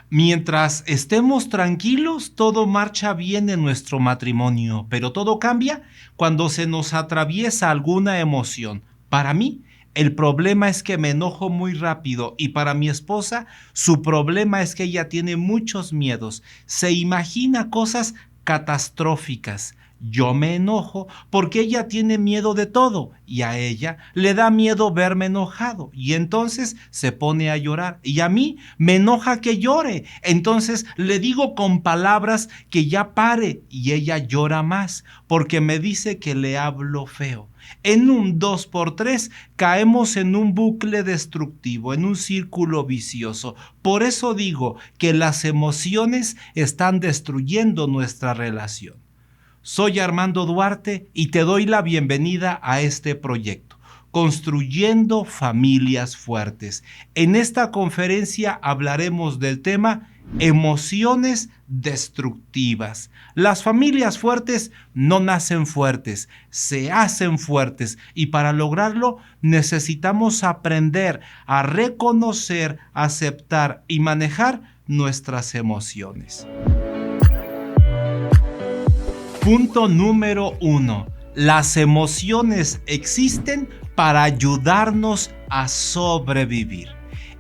Mientras estemos tranquilos, todo marcha bien en nuestro matrimonio, pero todo cambia cuando se nos atraviesa alguna emoción. Para mí, el problema es que me enojo muy rápido y para mi esposa, su problema es que ella tiene muchos miedos. Se imagina cosas catastróficas. Yo me enojo porque ella tiene miedo de todo y a ella le da miedo verme enojado y entonces se pone a llorar y a mí me enoja que llore. Entonces le digo con palabras que ya pare y ella llora más porque me dice que le hablo feo. En un 2x3 caemos en un bucle destructivo, en un círculo vicioso. Por eso digo que las emociones están destruyendo nuestra relación. Soy Armando Duarte y te doy la bienvenida a este proyecto, Construyendo Familias Fuertes. En esta conferencia hablaremos del tema emociones destructivas. Las familias fuertes no nacen fuertes, se hacen fuertes y para lograrlo necesitamos aprender a reconocer, aceptar y manejar nuestras emociones. Punto número 1. Las emociones existen para ayudarnos a sobrevivir.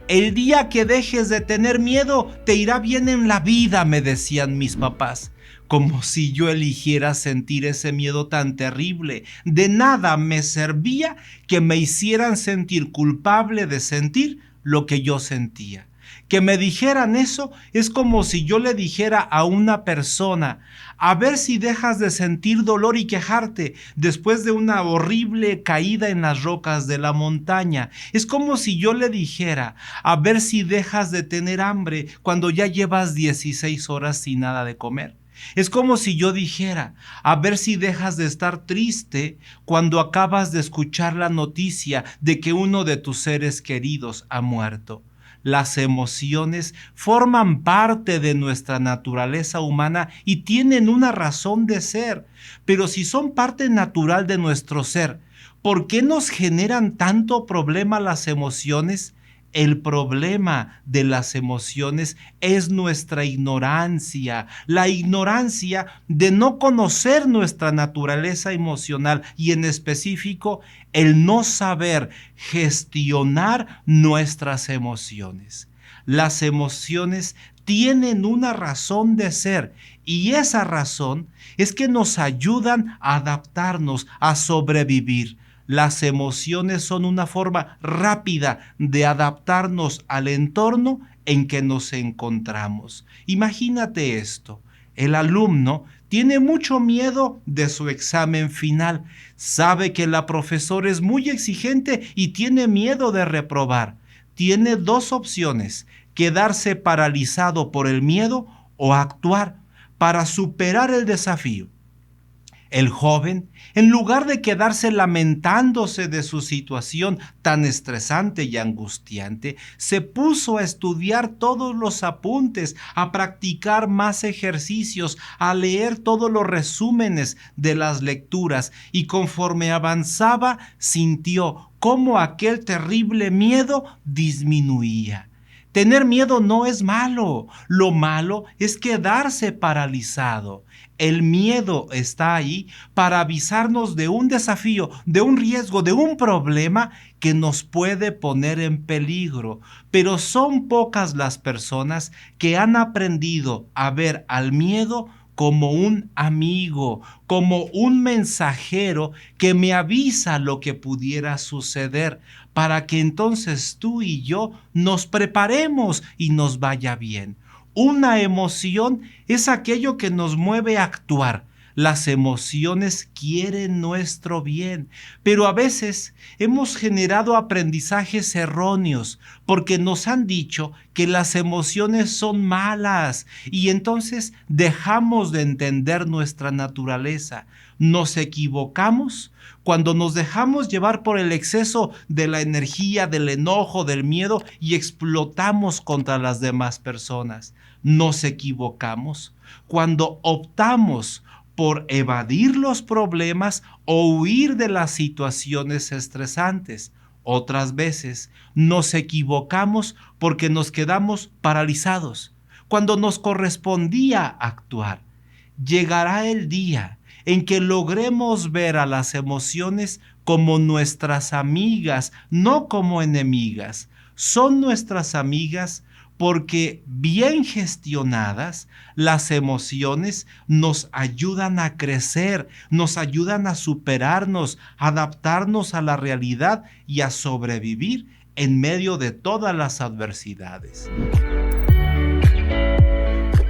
El día que dejes de tener miedo, te irá bien en la vida, me decían mis papás. Como si yo eligiera sentir ese miedo tan terrible. De nada me servía que me hicieran sentir culpable de sentir lo que yo sentía. Que me dijeran eso es como si yo le dijera a una persona, a ver si dejas de sentir dolor y quejarte después de una horrible caída en las rocas de la montaña. Es como si yo le dijera, a ver si dejas de tener hambre cuando ya llevas 16 horas sin nada de comer. Es como si yo dijera, a ver si dejas de estar triste cuando acabas de escuchar la noticia de que uno de tus seres queridos ha muerto. Las emociones forman parte de nuestra naturaleza humana y tienen una razón de ser. Pero si son parte natural de nuestro ser, ¿por qué nos generan tanto problema las emociones? El problema de las emociones es nuestra ignorancia, la ignorancia de no conocer nuestra naturaleza emocional y en específico el no saber gestionar nuestras emociones. Las emociones tienen una razón de ser y esa razón es que nos ayudan a adaptarnos, a sobrevivir. Las emociones son una forma rápida de adaptarnos al entorno en que nos encontramos. Imagínate esto. El alumno tiene mucho miedo de su examen final. Sabe que la profesora es muy exigente y tiene miedo de reprobar. Tiene dos opciones: quedarse paralizado por el miedo o actuar para superar el desafío. El joven, en lugar de quedarse lamentándose de su situación tan estresante y angustiante, se puso a estudiar todos los apuntes, a practicar más ejercicios, a leer todos los resúmenes de las lecturas y conforme avanzaba sintió cómo aquel terrible miedo disminuía. Tener miedo no es malo, lo malo es quedarse paralizado. El miedo está ahí para avisarnos de un desafío, de un riesgo, de un problema que nos puede poner en peligro. Pero son pocas las personas que han aprendido a ver al miedo como un amigo, como un mensajero que me avisa lo que pudiera suceder, para que entonces tú y yo nos preparemos y nos vaya bien. Una emoción es aquello que nos mueve a actuar. Las emociones quieren nuestro bien, pero a veces hemos generado aprendizajes erróneos porque nos han dicho que las emociones son malas y entonces dejamos de entender nuestra naturaleza. Nos equivocamos cuando nos dejamos llevar por el exceso de la energía, del enojo, del miedo y explotamos contra las demás personas. Nos equivocamos cuando optamos por evadir los problemas o huir de las situaciones estresantes. Otras veces nos equivocamos porque nos quedamos paralizados, cuando nos correspondía actuar. Llegará el día en que logremos ver a las emociones como nuestras amigas, no como enemigas. Son nuestras amigas porque bien gestionadas, las emociones nos ayudan a crecer, nos ayudan a superarnos, a adaptarnos a la realidad y a sobrevivir en medio de todas las adversidades.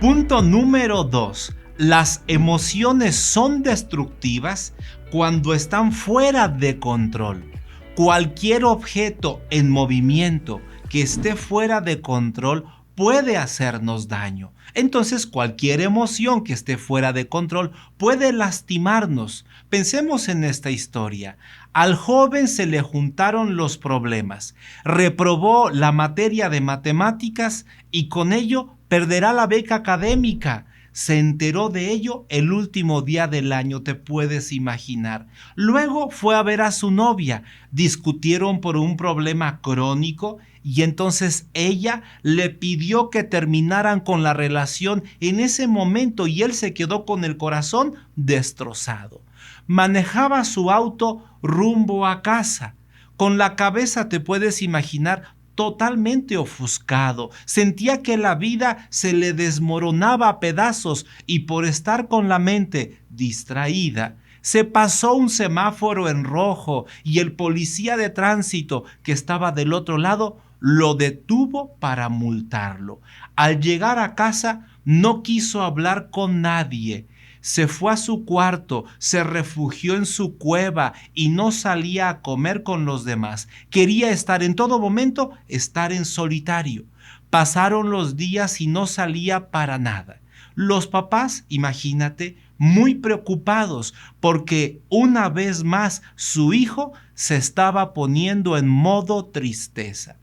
Punto número 2. Las emociones son destructivas cuando están fuera de control. Cualquier objeto en movimiento que esté fuera de control puede hacernos daño. Entonces, cualquier emoción que esté fuera de control puede lastimarnos. Pensemos en esta historia. Al joven se le juntaron los problemas. Reprobó la materia de matemáticas y con ello perderá la beca académica. Se enteró de ello el último día del año, te puedes imaginar. Luego fue a ver a su novia, discutieron por un problema crónico y entonces ella le pidió que terminaran con la relación en ese momento y él se quedó con el corazón destrozado. Manejaba su auto rumbo a casa. Con la cabeza, te puedes imaginar, totalmente ofuscado. Sentía que la vida se le desmoronaba a pedazos y por estar con la mente distraída, se pasó un semáforo en rojo y el policía de tránsito que estaba del otro lado lo detuvo para multarlo. Al llegar a casa, no quiso hablar con nadie. Se fue a su cuarto, se refugió en su cueva y no salía a comer con los demás. Quería estar en todo momento, estar en solitario. Pasaron los días y no salía para nada. Los papás, imagínate, muy preocupados porque una vez más su hijo se estaba poniendo en modo tristeza.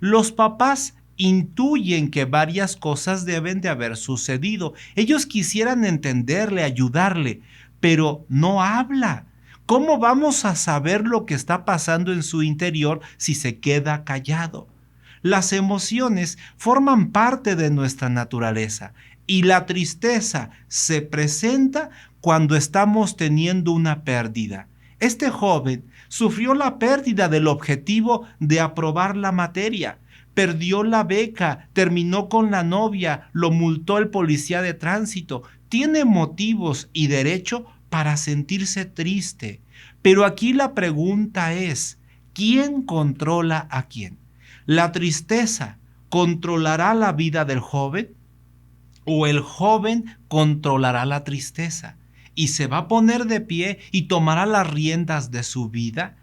Los papás intuyen que varias cosas deben de haber sucedido. Ellos quisieran entenderle, ayudarle, pero no habla. ¿Cómo vamos a saber lo que está pasando en su interior si se queda callado? Las emociones forman parte de nuestra naturaleza y la tristeza se presenta cuando estamos teniendo una pérdida. Este joven sufrió la pérdida del objetivo de aprobar la materia. Perdió la beca, terminó con la novia, lo multó el policía de tránsito. Tiene motivos y derecho para sentirse triste. Pero aquí la pregunta es, ¿quién controla a quién? ¿La tristeza controlará la vida del joven? ¿O el joven controlará la tristeza? ¿Y se va a poner de pie y tomará las riendas de su vida?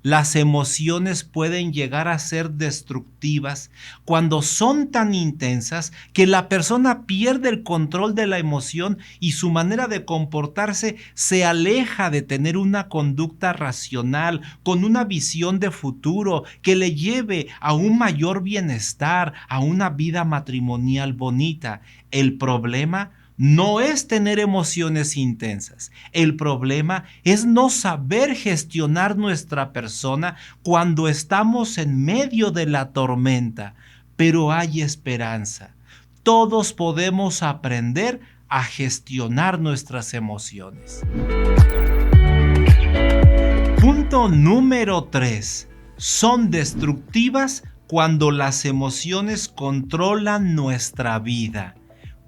Las emociones pueden llegar a ser destructivas cuando son tan intensas que la persona pierde el control de la emoción y su manera de comportarse se aleja de tener una conducta racional, con una visión de futuro que le lleve a un mayor bienestar, a una vida matrimonial bonita. El problema no es tener emociones intensas. El problema es no saber gestionar nuestra persona cuando estamos en medio de la tormenta. Pero hay esperanza. Todos podemos aprender a gestionar nuestras emociones. Punto número 3. Son destructivas cuando las emociones controlan nuestra vida.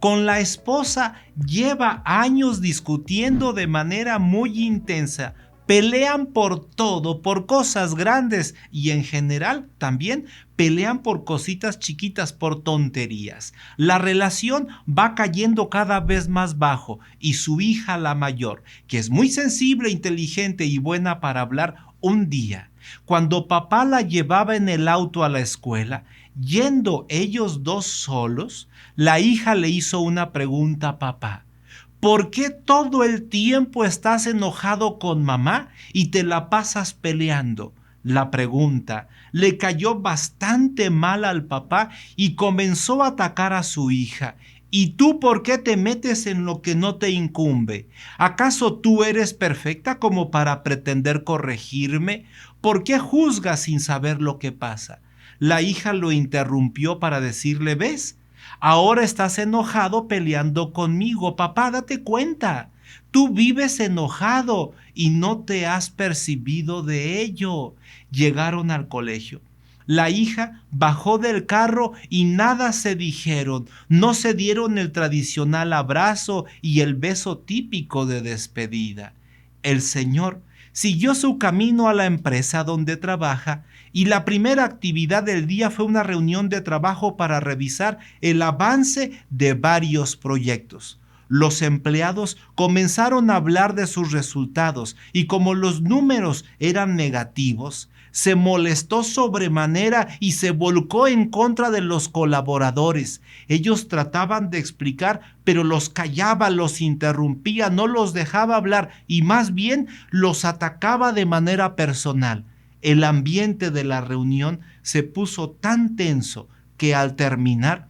Con la esposa lleva años discutiendo de manera muy intensa. Pelean por todo, por cosas grandes y en general también pelean por cositas chiquitas, por tonterías. La relación va cayendo cada vez más bajo y su hija, la mayor, que es muy sensible, inteligente y buena para hablar, un día, cuando papá la llevaba en el auto a la escuela, yendo ellos dos solos, la hija le hizo una pregunta a papá. ¿Por qué todo el tiempo estás enojado con mamá y te la pasas peleando? La pregunta le cayó bastante mal al papá y comenzó a atacar a su hija. ¿Y tú por qué te metes en lo que no te incumbe? ¿Acaso tú eres perfecta como para pretender corregirme? ¿Por qué juzgas sin saber lo que pasa? La hija lo interrumpió para decirle, ¿ves? Ahora estás enojado peleando conmigo. Papá, date cuenta. Tú vives enojado y no te has percibido de ello. Llegaron al colegio. La hija bajó del carro y nada se dijeron. No se dieron el tradicional abrazo y el beso típico de despedida. El señor siguió su camino a la empresa donde trabaja y la primera actividad del día fue una reunión de trabajo para revisar el avance de varios proyectos. Los empleados comenzaron a hablar de sus resultados y como los números eran negativos, se molestó sobremanera y se volcó en contra de los colaboradores. Ellos trataban de explicar, pero los callaba, los interrumpía, no los dejaba hablar y más bien los atacaba de manera personal. El ambiente de la reunión se puso tan tenso que al terminar,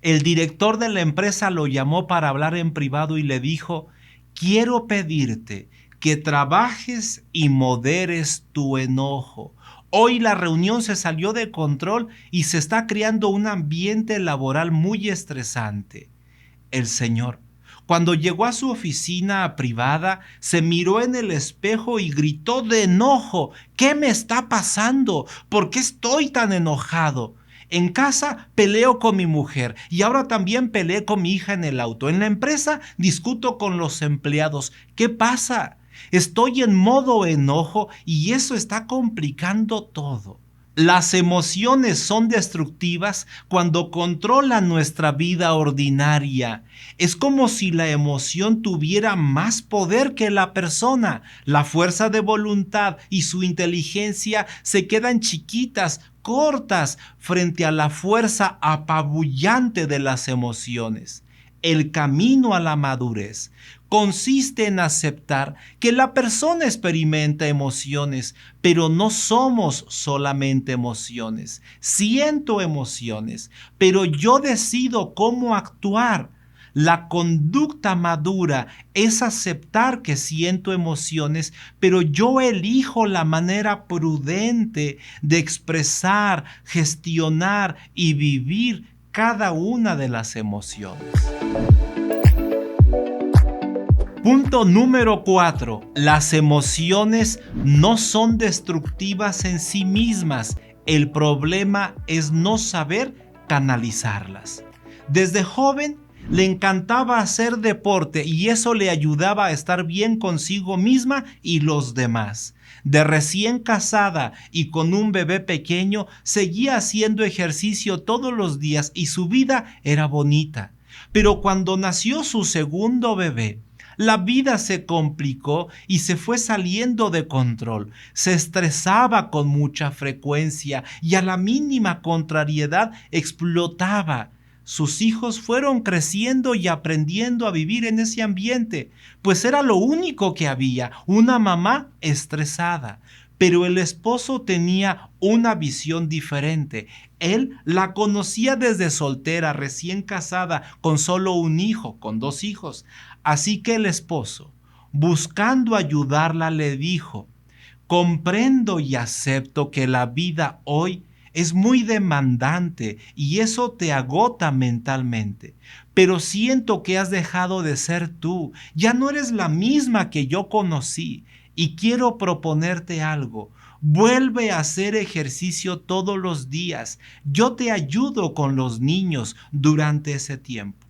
el director de la empresa lo llamó para hablar en privado y le dijo: quiero pedirte que trabajes y moderes tu enojo. Hoy la reunión se salió de control y se está creando un ambiente laboral muy estresante. El señor, cuando llegó a su oficina privada, se miró en el espejo y gritó de enojo: ¿qué me está pasando? ¿Por qué estoy tan enojado? En casa peleo con mi mujer y ahora también peleé con mi hija en el auto. En la empresa discuto con los empleados. ¿Qué pasa? Estoy en modo enojo y eso está complicando todo. Las emociones son destructivas cuando controlan nuestra vida ordinaria. Es como si la emoción tuviera más poder que la persona. La fuerza de voluntad y su inteligencia se quedan chiquitas, cortas, frente a la fuerza apabullante de las emociones. El camino a la madurez consiste en aceptar que la persona experimenta emociones, pero no somos solamente emociones. Siento emociones, pero yo decido cómo actuar. La conducta madura es aceptar que siento emociones, pero yo elijo la manera prudente de expresar, gestionar y vivir cada una de las emociones. Punto número 4. Las emociones no son destructivas en sí mismas. El problema es no saber canalizarlas. Desde joven le encantaba hacer deporte y eso le ayudaba a estar bien consigo misma y los demás. De recién casada y con un bebé pequeño, seguía haciendo ejercicio todos los días y su vida era bonita. Pero cuando nació su segundo bebé, la vida se complicó y se fue saliendo de control. Se estresaba con mucha frecuencia y a la mínima contrariedad explotaba. Sus hijos fueron creciendo y aprendiendo a vivir en ese ambiente, pues era lo único que había, una mamá estresada. Pero el esposo tenía una visión diferente. Él la conocía desde soltera, recién casada, con solo un hijo, con 2 hijos. Así que el esposo, buscando ayudarla, le dijo: comprendo y acepto que la vida hoy es muy demandante y eso te agota mentalmente, pero siento que has dejado de ser tú, ya no eres la misma que yo conocí y quiero proponerte algo. Vuelve a hacer ejercicio todos los días. Yo te ayudo con los niños durante ese tiempo.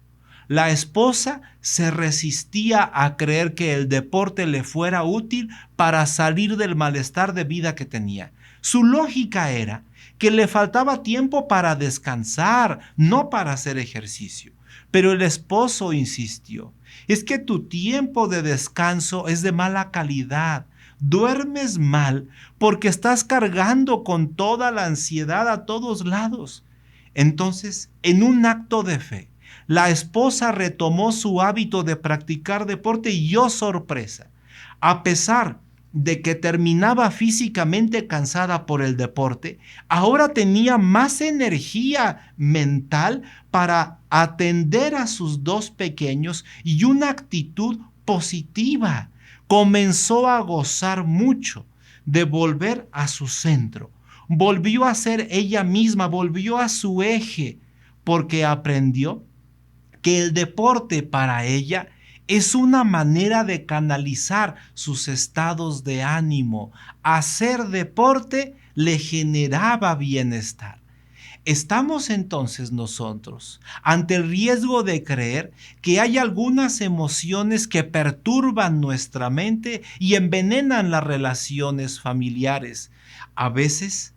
La esposa se resistía a creer que el deporte le fuera útil para salir del malestar de vida que tenía. Su lógica era que le faltaba tiempo para descansar, no para hacer ejercicio. Pero el esposo insistió: es que tu tiempo de descanso es de mala calidad. Duermes mal porque estás cargando con toda la ansiedad a todos lados. Entonces, en un acto de fe, la esposa retomó su hábito de practicar deporte y, oh sorpresa, a pesar de que terminaba físicamente cansada por el deporte, ahora tenía más energía mental para atender a sus 2 pequeños y una actitud positiva. Comenzó a gozar mucho de volver a su centro. Volvió a ser ella misma, volvió a su eje. porque aprendió que el deporte para ella es una manera de canalizar sus estados de ánimo. Hacer deporte le generaba bienestar. Estamos entonces nosotros ante el riesgo de creer que hay algunas emociones que perturban nuestra mente y envenenan las relaciones familiares. A veces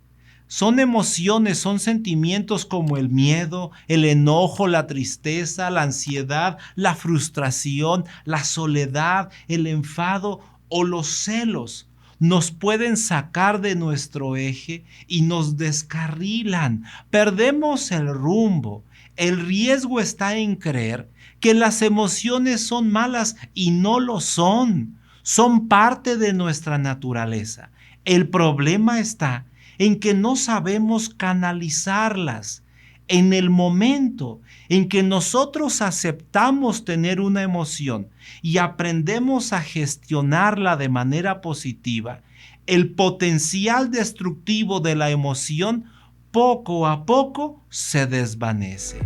son emociones, son sentimientos como el miedo, el enojo, la tristeza, la ansiedad, la frustración, la soledad, el enfado o los celos. Nos pueden sacar de nuestro eje y nos descarrilan. Perdemos el rumbo. El riesgo está en creer que las emociones son malas y no lo son. Son parte de nuestra naturaleza. El problema está en que no sabemos canalizarlas. En el momento en que nosotros aceptamos tener una emoción y aprendemos a gestionarla de manera positiva, el potencial destructivo de la emoción poco a poco se desvanece.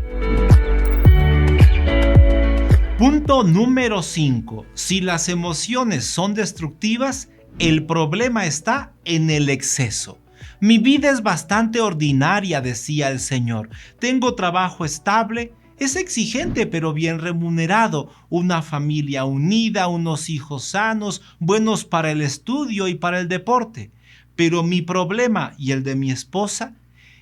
Punto número 5. Si las emociones son destructivas, el problema está en el exceso. Mi vida es bastante ordinaria, decía el Señor. Tengo trabajo estable, es exigente pero bien remunerado, una familia unida, unos hijos sanos, buenos para el estudio y para el deporte. Pero mi problema y el de mi esposa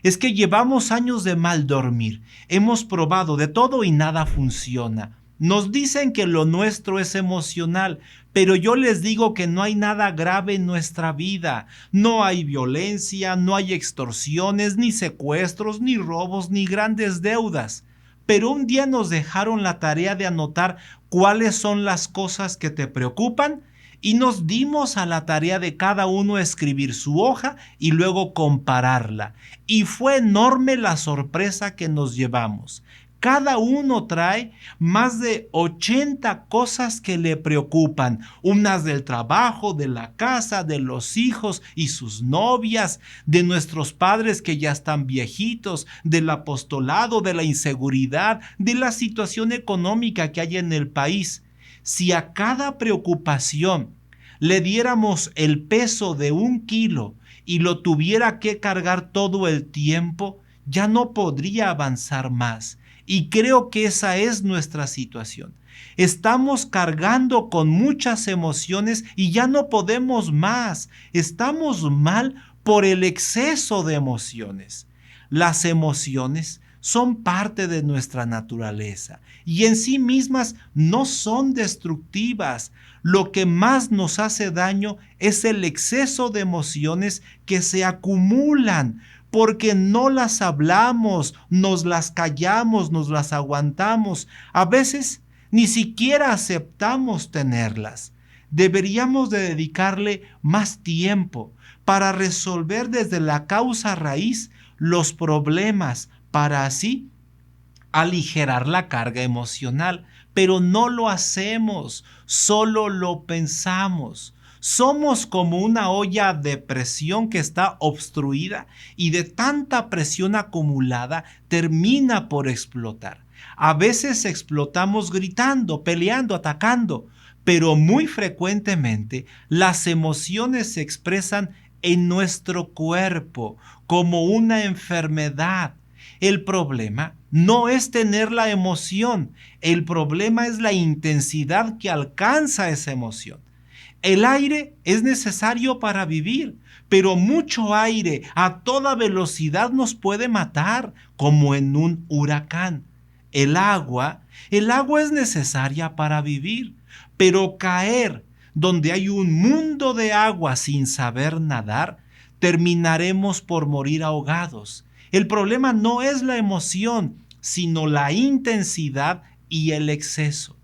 es que llevamos años de mal dormir. Hemos probado de todo y nada funciona. Nos dicen que lo nuestro es emocional, pero yo les digo que no hay nada grave en nuestra vida. No hay violencia, no hay extorsiones, ni secuestros, ni robos, ni grandes deudas. Pero un día nos dejaron la tarea de anotar cuáles son las cosas que te preocupan y nos dimos a la tarea de cada uno escribir su hoja y luego compararla. Y fue enorme la sorpresa que nos llevamos. Cada uno trae más de 80 cosas que le preocupan, unas del trabajo, de la casa, de los hijos y sus novias, de nuestros padres que ya están viejitos, del apostolado, de la inseguridad, de la situación económica que hay en el país. Si a cada preocupación le diéramos el peso de 1 kilo y lo tuviera que cargar todo el tiempo, ya no podría avanzar más. Y creo que esa es nuestra situación. Estamos cargando con muchas emociones y ya no podemos más. Estamos mal por el exceso de emociones. Las emociones son parte de nuestra naturaleza y en sí mismas no son destructivas. Lo que más nos hace daño es el exceso de emociones que se acumulan porque no las hablamos, nos las callamos, nos las aguantamos. A veces ni siquiera aceptamos tenerlas. Deberíamos de dedicarle más tiempo para resolver desde la causa raíz los problemas, para así aligerar la carga emocional. Pero no lo hacemos, solo lo pensamos. Somos como una olla de presión que está obstruida y de tanta presión acumulada termina por explotar. A veces explotamos gritando, peleando, atacando, pero muy frecuentemente las emociones se expresan en nuestro cuerpo como una enfermedad. El problema no es tener la emoción, el problema es la intensidad que alcanza esa emoción. El aire es necesario para vivir, pero mucho aire a toda velocidad nos puede matar, como en un huracán. El agua es necesaria para vivir, pero caer donde hay un mundo de agua sin saber nadar, terminaremos por morir ahogados. El problema no es la emoción, sino la intensidad y el exceso.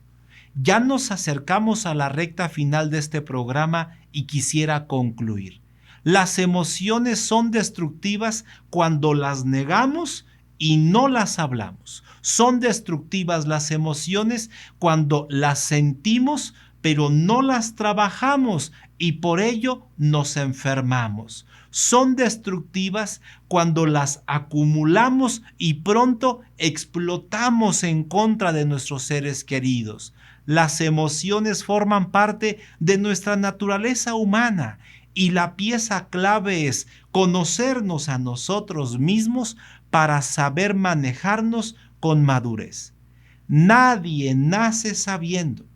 Ya nos acercamos a la recta final de este programa y quisiera concluir. Las emociones son destructivas cuando las negamos y no las hablamos. Son destructivas las emociones cuando las sentimos pero no las trabajamos y por ello nos enfermamos. son destructivas cuando las acumulamos y pronto explotamos en contra de nuestros seres queridos. Las emociones forman parte de nuestra naturaleza humana y la pieza clave es conocernos a nosotros mismos para saber manejarnos con madurez. Nadie nace sabiendo.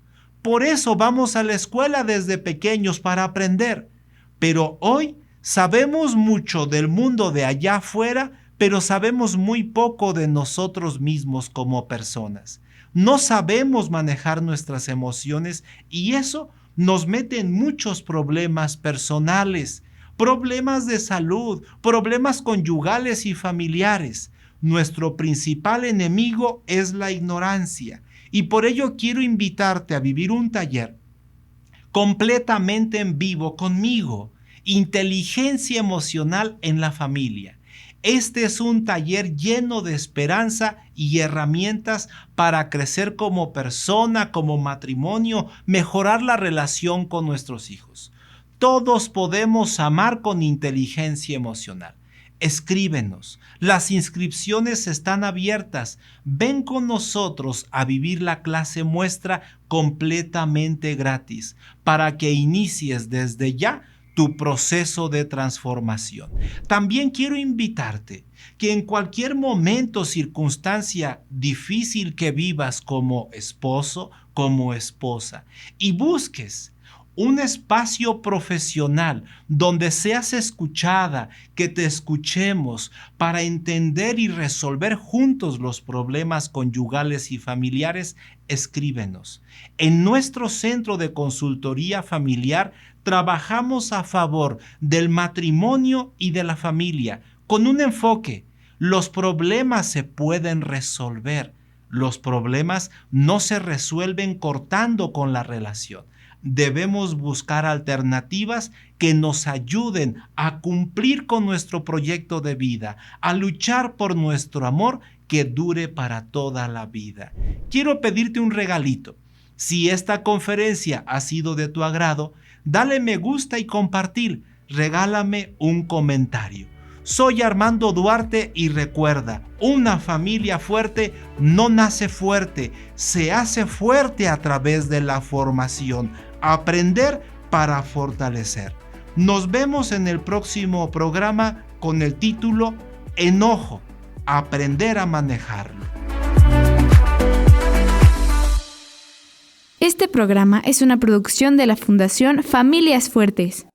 Por eso vamos a la escuela desde pequeños para aprender. Pero hoy sabemos mucho del mundo de allá afuera, pero sabemos muy poco de nosotros mismos como personas. No sabemos manejar nuestras emociones y eso nos mete en muchos problemas personales, problemas de salud, problemas conyugales y familiares. Nuestro principal enemigo es la ignorancia y por ello quiero invitarte a vivir un taller completamente en vivo conmigo. Inteligencia emocional en la familia. Este es un taller lleno de esperanza y herramientas para crecer como persona, como matrimonio, mejorar la relación con nuestros hijos. Todos podemos amar con inteligencia emocional. Escríbenos. Las inscripciones están abiertas. Ven con nosotros a vivir la clase muestra completamente gratis para que inicies desde ya tu proceso de transformación. También quiero invitarte que en cualquier momento o circunstancia difícil que vivas como esposo, como esposa, y busques un espacio profesional donde seas escuchada, que te escuchemos para entender y resolver juntos los problemas conyugales y familiares, escríbenos. En nuestro centro de consultoría familiar trabajamos a favor del matrimonio y de la familia con un enfoque. Los problemas se pueden resolver. Los problemas no se resuelven cortando con la relación. Debemos buscar alternativas que nos ayuden a cumplir con nuestro proyecto de vida, a luchar por nuestro amor que dure para toda la vida. Quiero pedirte un regalito. Si esta conferencia ha sido de tu agrado, dale me gusta y compartir. Regálame un comentario. Soy Armando Duarte y recuerda, una familia fuerte no nace fuerte, se hace fuerte a través de la formación. Aprender para fortalecer. Nos vemos en el próximo programa con el título Enojo, aprender a manejarlo. Este programa es una producción de la Fundación Familias Fuertes.